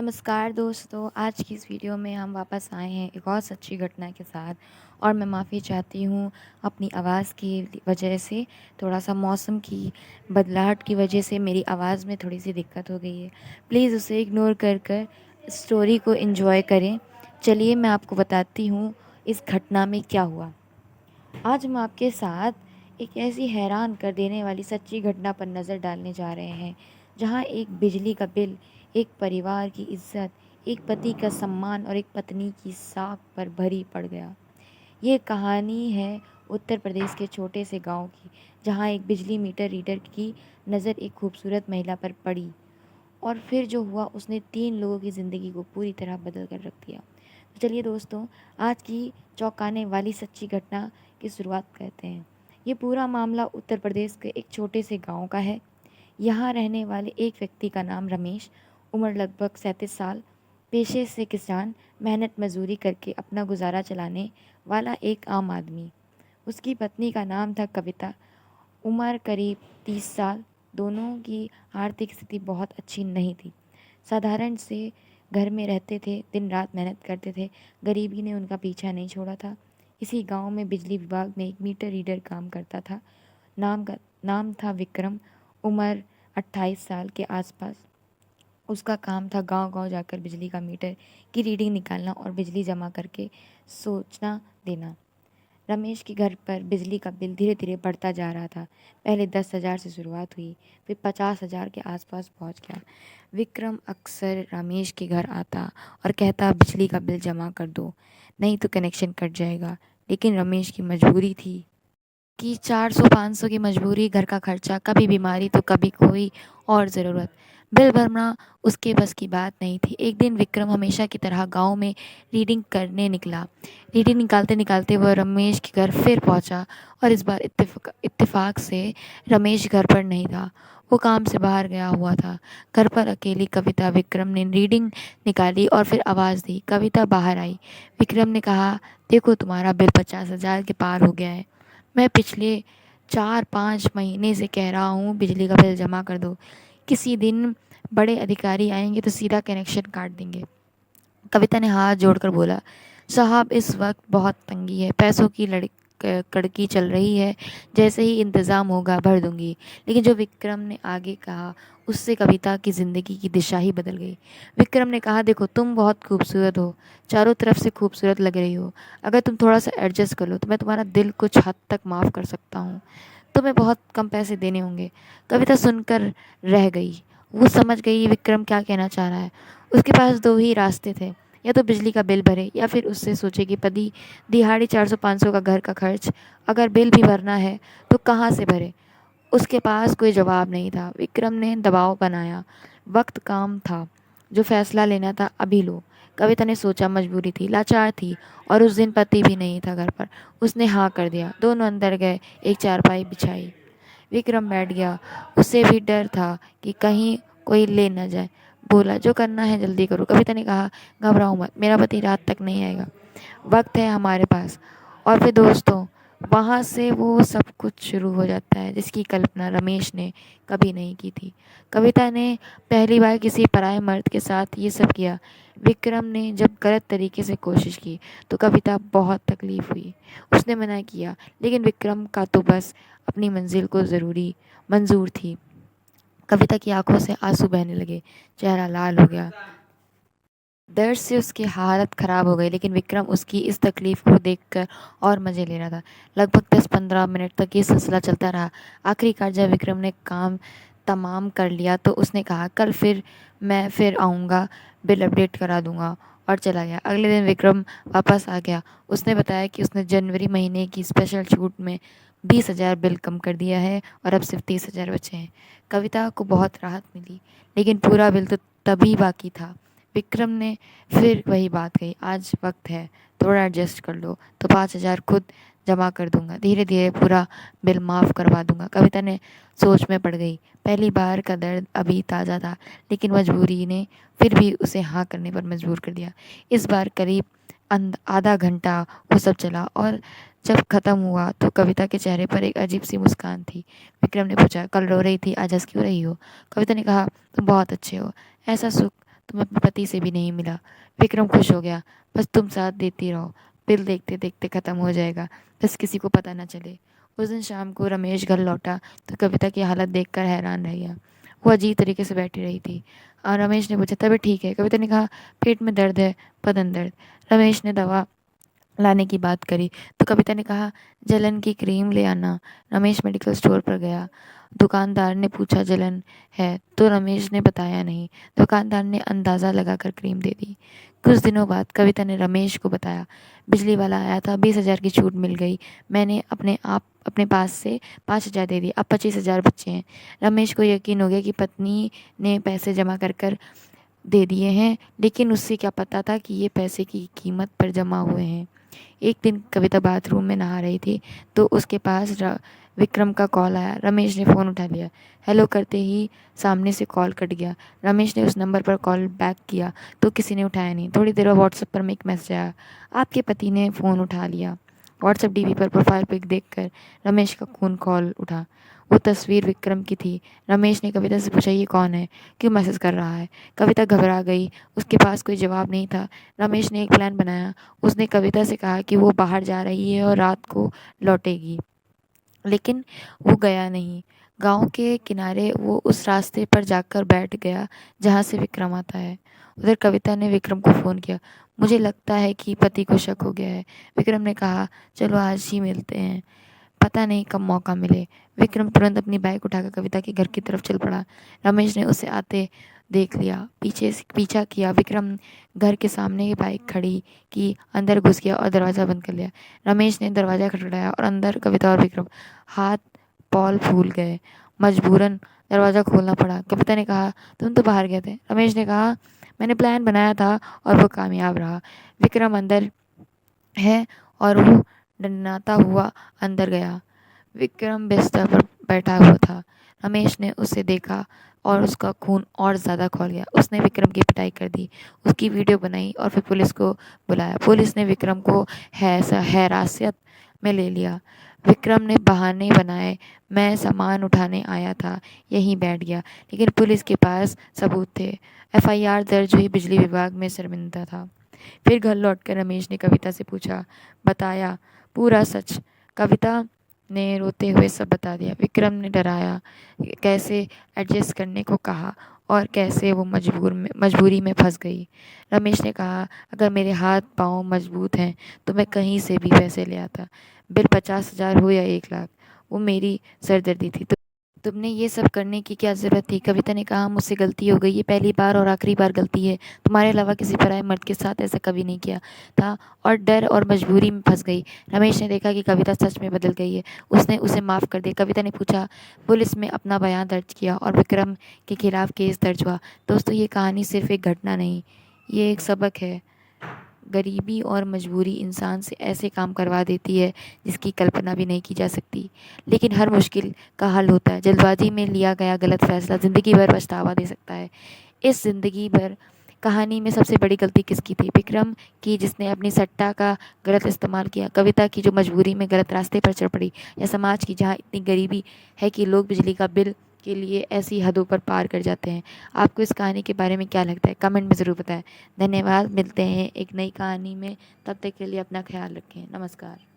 नमस्कार दोस्तों, आज की इस वीडियो में हम वापस आए हैं एक और सच्ची घटना के साथ। और मैं माफ़ी चाहती हूँ अपनी आवाज़ की वजह से। थोड़ा-सा मौसम की बदलाहट की वजह से मेरी आवाज़ में थोड़ी-सी दिक्कत हो गई है। प्लीज़ उसे इग्नोर कर स्टोरी को एन्जॉय करें। चलिए मैं आपको बताती हूँ इस घटना में क्या हुआ। आज हम आपके साथ एक ऐसी हैरान कर देने वाली सच्ची घटना पर नज़र डालने जा रहे हैं, जहां एक बिजली का बिल, एक परिवार की इज्जत, एक पति का सम्मान और एक पत्नी की साख पर भरी पड़ गया। ये कहानी है उत्तर प्रदेश के छोटे से गांव की, जहां एक बिजली मीटर रीडर की नज़र एक खूबसूरत महिला पर पड़ी और फिर जो हुआ उसने 3 लोगों की ज़िंदगी को पूरी तरह बदल कर रख दिया। तो चलिए दोस्तों, आज की चौंकाने वाली सच्ची घटना की शुरुआत करते हैं। ये पूरा मामला उत्तर प्रदेश के एक छोटे से गांव का है। यहाँ रहने वाले एक व्यक्ति का नाम रमेश, उम्र लगभग 37 साल, पेशे से किसान, मेहनत मजदूरी करके अपना गुजारा चलाने वाला एक आम आदमी। उसकी पत्नी का नाम था कविता, उम्र करीब 30 साल। दोनों की आर्थिक स्थिति बहुत अच्छी नहीं थी। साधारण से घर में रहते थे, दिन रात मेहनत करते थे। गरीबी ने उनका पीछा नहीं छोड़ा था। इसी गांव में बिजली विभाग में एक मीटर रीडर काम करता था। नाम था विक्रम, उम्र 28 साल के आसपास। उसका काम था गांव-गांव जाकर बिजली का मीटर की रीडिंग निकालना और बिजली जमा करके सूचना देना। रमेश के घर पर बिजली का बिल धीरे धीरे बढ़ता जा रहा था। पहले 10,000 से शुरुआत हुई, फिर 50,000 के आसपास पहुंच गया। विक्रम अक्सर रमेश के घर आता और कहता, बिजली का बिल जमा कर दो, नहीं तो कनेक्शन कट जाएगा। लेकिन रमेश की मजबूरी थी कि 400-500 की मजबूरी, घर का खर्चा, कभी बीमारी तो कभी कोई और ज़रूरत। बिल भरना उसके बस की बात नहीं थी। एक दिन विक्रम हमेशा की तरह गांव में रीडिंग करने निकला। रीडिंग निकालते निकालते वह रमेश के घर फिर पहुंचा और इस बार इत्तेफाक से रमेश घर पर नहीं था। वो काम से बाहर गया हुआ था। घर पर अकेली कविता, विक्रम ने रीडिंग निकाली और फिर आवाज़ दी। कविता बाहर आई। विक्रम ने कहा, देखो तुम्हारा बिल 50,000 के पार हो गया है। मैं पिछले 4-5 महीने से कह रहा हूँ बिजली का बिल जमा कर दो। किसी दिन बड़े अधिकारी आएंगे तो सीधा कनेक्शन काट देंगे। कविता ने हाथ जोड़कर बोला, साहब इस वक्त बहुत तंगी है, पैसों की कड़की चल रही है, जैसे ही इंतज़ाम होगा भर दूंगी। लेकिन जो विक्रम ने आगे कहा, उससे कविता की ज़िंदगी की दिशा ही बदल गई। विक्रम ने कहा, देखो तुम बहुत खूबसूरत हो, चारों तरफ से खूबसूरत लग रही हो। अगर तुम थोड़ा सा एडजस्ट कर लो तो मैं तुम्हारा दिल कुछ हद तक माफ़ कर सकता हूँ। तुम्हें बहुत कम पैसे देने होंगे। कविता सुनकर रह गई। वो समझ गई विक्रम क्या कहना चाह रहा है। उसके पास दो ही रास्ते थे, या तो बिजली का बिल भरे या फिर उससे सोचे कि पति दिहाड़ी 400-500 का घर का खर्च। अगर बिल भी भरना है तो कहाँ से भरे। उसके पास कोई जवाब नहीं था। विक्रम ने दबाव बनाया। वक्त काम था, जो फैसला लेना था अभी लो। कविता ने सोचा, मजबूरी थी, लाचार थी, और उस दिन पति भी नहीं था घर पर। उसने हाँ कर दिया। दोनों अंदर गए, एक चारपाई बिछाई। विक्रम बैठ गया। उसे भी डर था कि कहीं कोई ले न जाए। बोला, जो करना है जल्दी करो। कविता ने कहा, घबराओ मत, मेरा पति रात तक नहीं आएगा, वक्त है हमारे पास। और फिर दोस्तों, वहाँ से वो सब कुछ शुरू हो जाता है जिसकी कल्पना रमेश ने कभी नहीं की थी। कविता ने पहली बार किसी पराये मर्द के साथ ये सब किया। विक्रम ने जब गलत तरीके से कोशिश की तो कविता बहुत तकलीफ हुई। उसने मना किया, लेकिन विक्रम का तो बस अपनी मंजिल को ज़रूरी मंजूर थी। कविता की आंखों से आंसू बहने लगे, चेहरा लाल हो गया। दर्द से उसकी हालत ख़राब हो गई, लेकिन विक्रम उसकी इस तकलीफ़ को देखकर और मज़े ले रहा था। लगभग 10-15 मिनट तक ये सिलसिला चलता रहा। आखिरकार जब विक्रम ने काम तमाम कर लिया तो उसने कहा, कल फिर मैं फिर आऊँगा, बिल अपडेट करा दूँगा, और चला गया। अगले दिन विक्रम वापस आ गया। उसने बताया कि उसने जनवरी महीने की स्पेशल छूट में 20,000 बिल कम कर दिया है और अब सिर्फ 30,000 बचे हैं। कविता को बहुत राहत मिली, लेकिन पूरा बिल तो तभी बाकी था। विक्रम ने फिर वही बात कही, आज वक्त है, थोड़ा एडजस्ट कर लो तो 5,000 खुद जमा कर दूंगा, धीरे धीरे पूरा बिल माफ़ करवा दूंगा। कविता ने सोच में पड़ गई। पहली बार का दर्द अभी ताज़ा था, लेकिन मजबूरी ने फिर भी उसे हाँ करने पर मजबूर कर दिया। इस बार करीब आधा घंटा वो सब चला, और जब ख़त्म हुआ तो कविता के चेहरे पर एक अजीब सी मुस्कान थी। विक्रम ने पूछा, कल रो रही थी, आज हंस क्यों रही हो? कविता ने कहा, तुम बहुत अच्छे हो, ऐसा सुख तुम अपने पति से भी नहीं मिला। विक्रम खुश हो गया। बस तुम साथ देती रहो, बिल देखते देखते ख़त्म हो जाएगा, बस किसी को पता ना चले। उस दिन शाम को रमेश घर लौटा तो कविता की हालत देखकर हैरान रह गया। वो अजीब तरीके से बैठी रही थी और रमेश ने पूछा, तबीयत ठीक है? कविता ने कहा, पेट में दर्द है, बदन दर्द। रमेश ने दवा लाने की बात करी तो कविता ने कहा, जलन की क्रीम ले आना। रमेश मेडिकल स्टोर पर गया। दुकानदार ने पूछा, जलन है? तो रमेश ने बताया नहीं। दुकानदार ने अंदाज़ा लगाकर क्रीम दे दी। कुछ दिनों बाद कविता ने रमेश को बताया, बिजली वाला आया था, 20,000 की छूट मिल गई, मैंने अपने पास से 5,000 दे दिए, अब 25,000 बचे हैं। रमेश को यकीन हो गया कि पत्नी ने पैसे जमा कर कर दे दिए हैं, लेकिन उससे क्या पता था कि ये पैसे की कीमत पर जमा हुए हैं। एक दिन कविता बाथरूम में नहा रही थी तो उसके पास विक्रम का कॉल आया। रमेश ने फ़ोन उठा लिया। हेलो करते ही सामने से कॉल कट गया। रमेश ने उस नंबर पर कॉल बैक किया तो किसी ने उठाया नहीं। थोड़ी देर बाद व्हाट्सएप पर एक मैसेज आया, आपके पति ने फ़ोन उठा लिया। व्हाट्सएप डीपी पर प्रोफाइल पिक देखकर रमेश का खून कॉल उठा। वो तस्वीर विक्रम की थी। रमेश ने कविता से पूछा, ये कौन है, क्यों मैसेज कर रहा है? कविता घबरा गई, उसके पास कोई जवाब नहीं था। रमेश ने एक प्लान बनाया। उसने कविता से कहा कि वो बाहर जा रही है और रात को लौटेगी, लेकिन वो गया नहीं। गांव के किनारे वो उस रास्ते पर जाकर बैठ गया जहाँ से विक्रम आता है। उधर कविता ने विक्रम को फ़ोन किया। मुझे लगता है कि पति को शक हो गया है। विक्रम ने कहा, चलो आज ही मिलते हैं, पता नहीं कब मौका मिले। विक्रम तुरंत अपनी बाइक उठाकर कविता के घर की तरफ चल पड़ा। रमेश ने उसे आते देख लिया, पीछे से पीछा किया। विक्रम घर के सामने ही बाइक खड़ी की, अंदर घुस गया और दरवाज़ा बंद कर लिया। रमेश ने दरवाज़ा खटखटाया और अंदर कविता और विक्रम। हाथ पाँव फूल गए, मजबूरन दरवाज़ा खोलना पड़ा। कविता ने कहा, तुम तो बाहर गए थे। रमेश ने कहा, मैंने प्लान बनाया था और वो कामयाब रहा। विक्रम अंदर है और वो डंडनाता हुआ अंदर गया। विक्रम बिस्तर पर बैठा हुआ था। रमेश ने उसे देखा और उसका खून और ज़्यादा खौल गया। उसने विक्रम की पिटाई कर दी, उसकी वीडियो बनाई और फिर पुलिस को बुलाया। पुलिस ने विक्रम को हिरासत में ले लिया। विक्रम ने बहाने बनाए, मैं सामान उठाने आया था, यहीं बैठ गया, लेकिन पुलिस के पास सबूत थे। एफआईआर दर्ज हुई, बिजली विभाग में शर्मिंदा था। फिर घर लौटकर रमेश ने कविता से पूछा, बताया पूरा सच? कविता ने रोते हुए सब बता दिया। विक्रम ने डराया, कैसे एडजस्ट करने को कहा और कैसे वो मजबूरी में फंस गई। रमेश ने कहा, अगर मेरे हाथ पाँव मजबूत हैं तो मैं कहीं से भी पैसे ले आता, बिल 50,000 हो या 1 लाख, वो मेरी सरदर्दी थी। तो तुमने ये सब करने की क्या ज़रूरत थी? कविता ने कहा, मुझसे गलती हो गई, ये पहली बार और आखिरी बार गलती है। तुम्हारे अलावा किसी पराये मर्द के साथ ऐसा कभी नहीं किया था और डर और मजबूरी में फंस गई। रमेश ने देखा कि कविता सच में बदल गई है। उसने उसे माफ़ कर दिया। कविता ने पूछा, पुलिस में अपना बयान दर्ज किया और विक्रम के खिलाफ केस दर्ज हुआ। दोस्तों, ये कहानी सिर्फ एक घटना नहीं, ये एक सबक है। गरीबी और मजबूरी इंसान से ऐसे काम करवा देती है जिसकी कल्पना भी नहीं की जा सकती, लेकिन हर मुश्किल का हल होता है। जल्दबाजी में लिया गया गलत फैसला ज़िंदगी भर पछतावा दे सकता है। इस ज़िंदगी भर कहानी में सबसे बड़ी गलती किसकी थी? विक्रम की, जिसने अपनी सट्टा का गलत इस्तेमाल किया, कविता की जो मजबूरी में गलत रास्ते पर चढ़ पड़ी, या समाज की जहाँ इतनी गरीबी है कि लोग बिजली का बिल के लिए ऐसी हदों पर पार कर जाते हैं। आपको इस कहानी के बारे में क्या लगता है? कमेंट में ज़रूर बताएं। धन्यवाद। मिलते हैं एक नई कहानी में, तब तक के लिए अपना ख्याल रखें। नमस्कार।